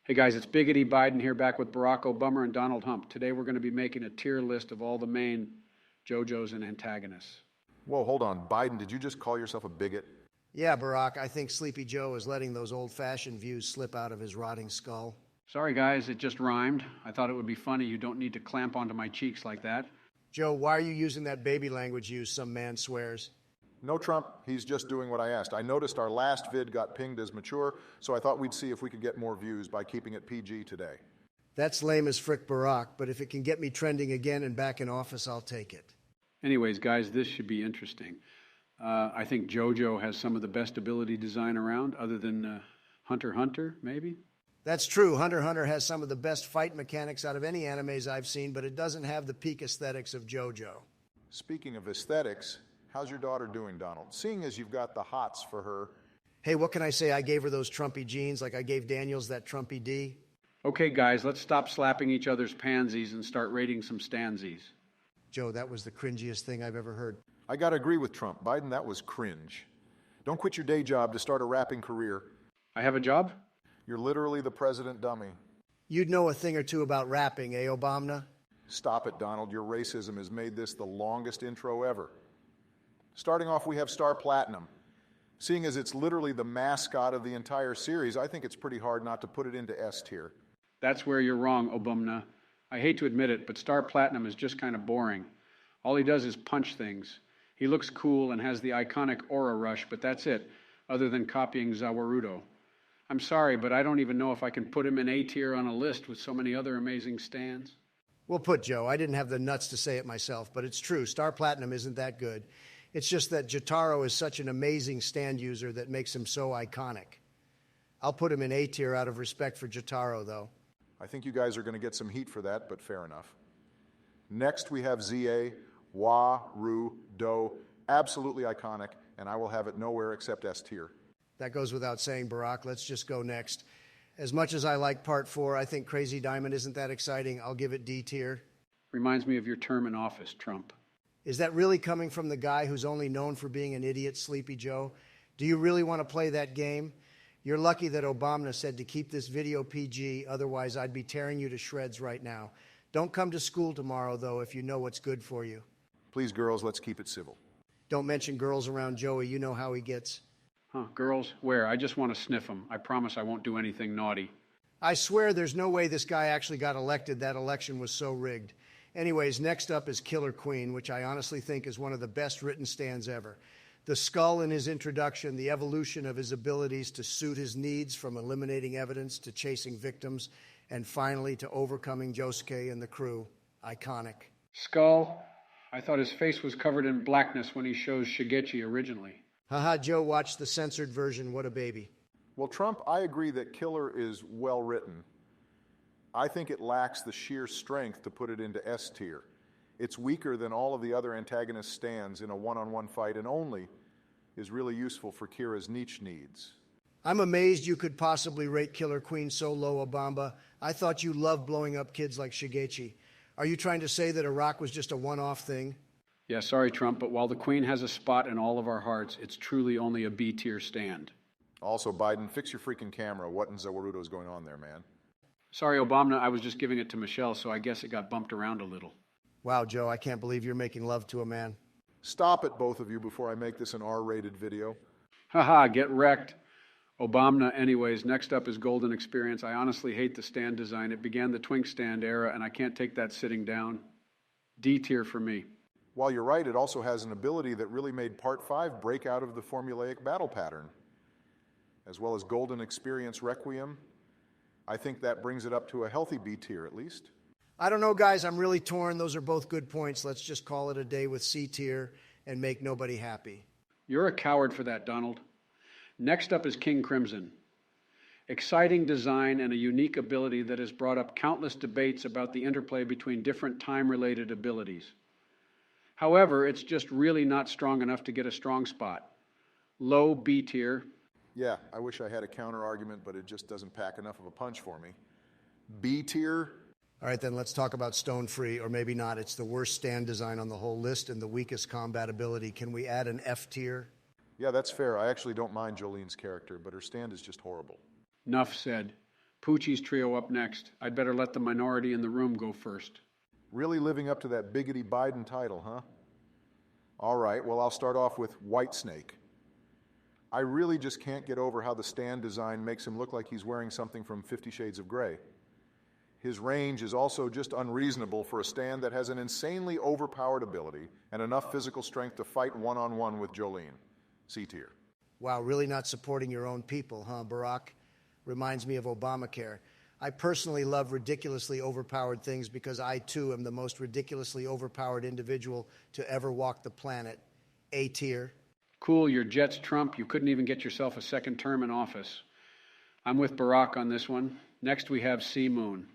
Hey guys, it's Biggity Biden here back with Barack Obama and Donald Hump. Today we're going to be making a tier list of all the main Jojos and antagonists. Whoa, hold on. Biden, did you just call yourself a bigot? Yeah, Barack, I think Sleepy Joe is letting those old-fashioned views slip out of his rotting skull. Sorry guys, it just rhymed. I thought it would be funny. You don't need to clamp onto my cheeks like that. Joe, why are you using that baby language some man swears? No, Trump, he's just doing what I asked. I noticed our last vid got pinged as mature, so I thought we'd see if we could get more views by keeping it PG today. That's lame as frick, Barack, but if it can get me trending again and back in office, I'll take it. Anyways, guys, this should be interesting. I think Jojo has some of the best ability design around, other than Hunter x Hunter, maybe? That's true. Hunter x Hunter has some of the best fight mechanics out of any animes I've seen, but it doesn't have the peak aesthetics of Jojo. Speaking of aesthetics, how's your daughter doing, Donald? Seeing as you've got the hots for her. Hey, what can I say? I gave her those Trumpy jeans like I gave Daniels that Trumpy D. Okay, guys, let's stop slapping each other's pansies and start rating some stansies. Joe, that was the cringiest thing I've ever heard. I gotta agree with Trump. Biden, that was cringe. Don't quit your day job to start a rapping career. I have a job? You're literally the president dummy. You'd know a thing or two about rapping, eh, Obama? Stop it, Donald. Your racism has made this the longest intro ever. Starting off, we have Star Platinum. Seeing as it's literally the mascot of the entire series, I think it's pretty hard not to put it into S tier. That's where you're wrong, Obama. I hate to admit it, but Star Platinum is just kind of boring. All he does is punch things. He looks cool and has the iconic aura rush, but that's it, other than copying Zawarudo. I'm sorry, but I don't even know if I can put him in A tier on a list with so many other amazing stands. Well put, Joe. I didn't have the nuts to say it myself, but it's true. Star Platinum isn't that good. It's just that Jotaro is such an amazing stand user that makes him so iconic. I'll put him in A tier out of respect for Jotaro, though. I think you guys are going to get some heat for that, but fair enough. Next, we have ZA, Wa-Ru-Do, absolutely iconic, and I will have it nowhere except S tier. That goes without saying, Barack. Let's just go next. As much as I like Part 4, I think Crazy Diamond isn't that exciting. I'll give it D tier. Reminds me of your term in office, Trump. Is that really coming from the guy who's only known for being an idiot, Sleepy Joe? Do you really want to play that game? You're lucky that Obama said to keep this video PG, otherwise I'd be tearing you to shreds right now. Don't come to school tomorrow, though, if you know what's good for you. Please, girls, let's keep it civil. Don't mention girls around Joey. You know how he gets. Huh, girls? Where? I just want to sniff them. I promise I won't do anything naughty. I swear there's no way this guy actually got elected. That election was so rigged. Anyways, next up is Killer Queen, which I honestly think is one of the best written stands ever. The skull in his introduction, the evolution of his abilities to suit his needs from eliminating evidence to chasing victims, and finally to overcoming Josuke and the crew. Iconic. Skull? I thought his face was covered in blackness when he shows Shigechi originally. Haha, Joe watched the censored version. What a baby. Well, Trump, I agree that Killer is well written. I think it lacks the sheer strength to put it into S tier. It's weaker than all of the other antagonist stands in a one-on-one fight and only is really useful for Kira's niche needs. I'm amazed you could possibly rate Killer Queen so low, Obama. I thought you loved blowing up kids like Shigechi. Are you trying to say that Iraq was just a one-off thing? Yeah, sorry, Trump, but while the Queen has a spot in all of our hearts, it's truly only a B tier stand. Also, Biden, fix your freaking camera. What in Zawarudo is going on there, man? Sorry, Obama, I was just giving it to Michelle, so I guess it got bumped around a little. Wow, Joe, I can't believe you're making love to a man. Stop it, both of you, before I make this an R-rated video. Haha, get wrecked. Obama, anyways, next up is Golden Experience. I honestly hate the stand design. It began the Twink stand era, and I can't take that sitting down. D tier for me. While you're right, it also has an ability that really made Part 5 break out of the formulaic battle pattern, as well as Golden Experience Requiem. I think that brings it up to a healthy B tier, at least. I don't know, guys. I'm really torn. Those are both good points. Let's just call it a day with C tier and make nobody happy. You're a coward for that, Donald. Next up is King Crimson. Exciting design and a unique ability that has brought up countless debates about the interplay between different time-related abilities. However, it's just really not strong enough to get a strong spot. Low B tier. Yeah, I wish I had a counter-argument, but it just doesn't pack enough of a punch for me. B tier? All right, then let's talk about Stone Free, or maybe not. It's the worst stand design on the whole list and the weakest combat ability. Can we add an F tier? Yeah, that's fair. I actually don't mind Jolene's character, but her stand is just horrible. Nuff said. Poochie's trio up next. I'd better let the minority in the room go first. Really living up to that biggity Biden title, huh? All right, well, I'll start off with Whitesnake. I really just can't get over how the stand design makes him look like he's wearing something from 50 Shades of Grey. His range is also just unreasonable for a stand that has an insanely overpowered ability and enough physical strength to fight one-on-one with Jolene. C tier. Wow, really not supporting your own people, huh, Barack? Reminds me of Obamacare. I personally love ridiculously overpowered things because I, too, am the most ridiculously overpowered individual to ever walk the planet. A tier. Cool, your Jets Trump. You couldn't even get yourself a second term in office. I'm with Barack on this one. Next we have C Moon.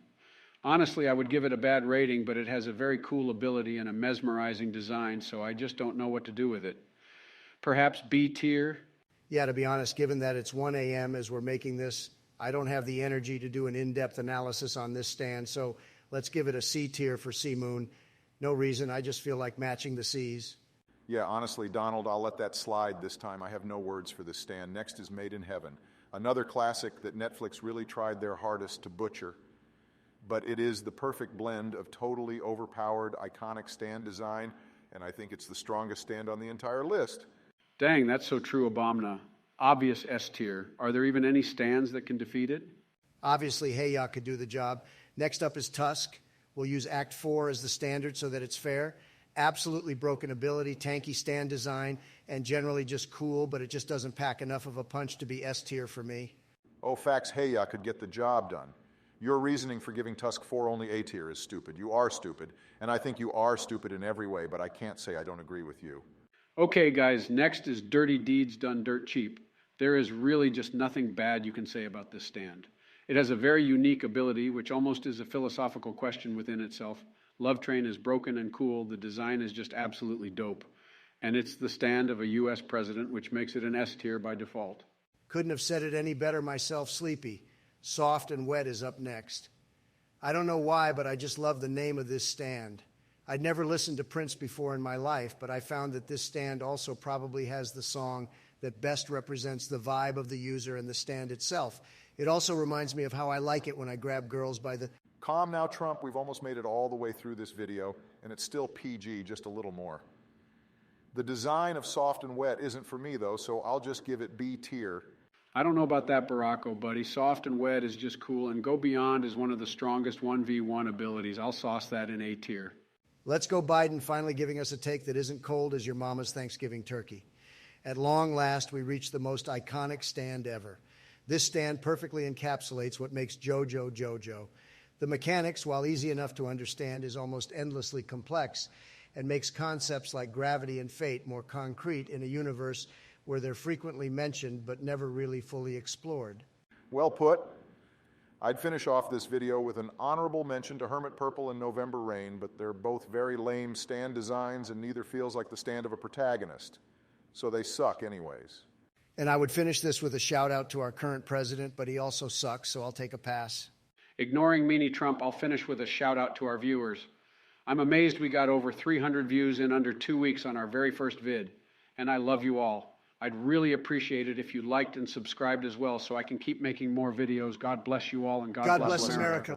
Honestly, I would give it a bad rating, but it has a very cool ability and a mesmerizing design, so I just don't know what to do with it. Perhaps B tier? Yeah, to be honest, given that it's 1 a.m. as we're making this, I don't have the energy to do an in-depth analysis on this stand, so let's give it a C tier for C Moon. No reason, I just feel like matching the C's. Yeah, honestly, Donald, I'll let that slide this time. I have no words for this stand. Next is Made in Heaven, another classic that Netflix really tried their hardest to butcher. But it is the perfect blend of totally overpowered, iconic stand design, and I think it's the strongest stand on the entire list. Dang, that's so true, Obama. Obvious S tier. Are there even any stands that can defeat it? Obviously, Hey Ya could do the job. Next up is Tusk. We'll use Act 4 as the standard so that it's fair. Absolutely broken ability, tanky stand design, and generally just cool, but it just doesn't pack enough of a punch to be S tier for me. Oh, facts, Hey Ya could get the job done. Your reasoning for giving Tusk 4 only A tier is stupid. You are stupid, and I think you are stupid in every way, but I can't say I don't agree with you. Okay, guys, next is Dirty Deeds Done Dirt Cheap. There is really just nothing bad you can say about this stand. It has a very unique ability, which almost is a philosophical question within itself. Love Train is broken and cool. The design is just absolutely dope. And it's the stand of a U.S. president, which makes it an S tier by default. Couldn't have said it any better myself, Sleepy. Soft and Wet is up next. I don't know why, but I just love the name of this stand. I'd never listened to Prince before in my life, but I found that this stand also probably has the song that best represents the vibe of the user and the stand itself. It also reminds me of how I like it when I grab girls by the... Calm now, Trump. We've almost made it all the way through this video, and it's still PG, just a little more. The design of Soft and Wet isn't for me, though, so I'll just give it B tier. I don't know about that, Baracko, buddy. Soft and Wet is just cool, and Go Beyond is one of the strongest 1v1 abilities. I'll sauce that in A tier. Let's go Biden, finally giving us a take that isn't cold as your mama's Thanksgiving turkey. At long last, we reach the most iconic stand ever. This stand perfectly encapsulates what makes Jojo Jojo. The mechanics, while easy enough to understand, is almost endlessly complex and makes concepts like gravity and fate more concrete in a universe where they're frequently mentioned but never really fully explored. Well put. I'd finish off this video with an honorable mention to Hermit Purple and November Rain, but they're both very lame stand designs and neither feels like the stand of a protagonist. So they suck anyways. And I would finish this with a shout out to our current president, but he also sucks, so I'll take a pass. Ignoring Meanie Trump, I'll finish with a shout out to our viewers. I'm amazed we got over 300 views in under 2 weeks on our very first vid, and I love you all. I'd really appreciate it if you liked and subscribed as well so I can keep making more videos. God bless you all, and God bless America.